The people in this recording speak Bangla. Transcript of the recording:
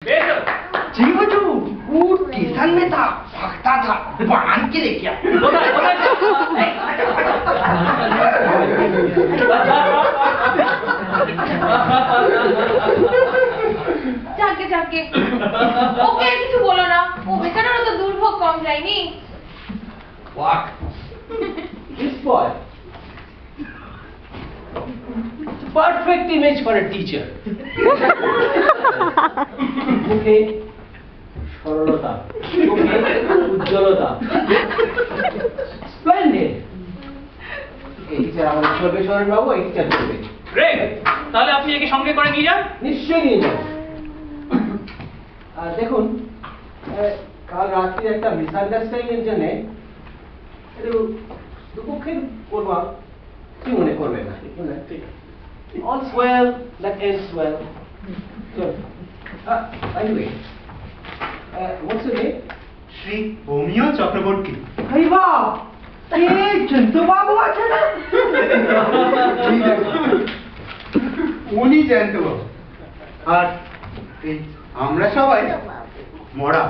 जी बच्चू, वो स्टेशन में था, भागता था, बांध के लेके যাকে যাকে ওকে কিছু বলো না, ও বেচারারও তো দুর্ভোগ কম যায়নি। What? This boy. It's a perfect image for a teacher. মুখে সরলতা, চোখে উজ্জ্বলতা। Splendid. এই টিচার আমাদের চলবে শরণ বাবু, এই টিচার চলবে। গ্রেট, তাহলে আপনি একে সঙ্গে করে নিয়ে যান। নিশ্চয়ই নিয়ে যান। দেখুন, কাল রাত্রি একটা মিসআন্ডারস্ট্যান্ডিং এর জন্য একটু দুপক্ষের করবা কি মনে করবে না, ঠিক? All's well that ends well. So, anyway, what's your name? Shri অমিয় চক্রবর্তী। আরে বাহ, এই জন্তু বাবু আছে না? উনি জ্যান্ত বাবু, আর এই আমরা সবাই মরা।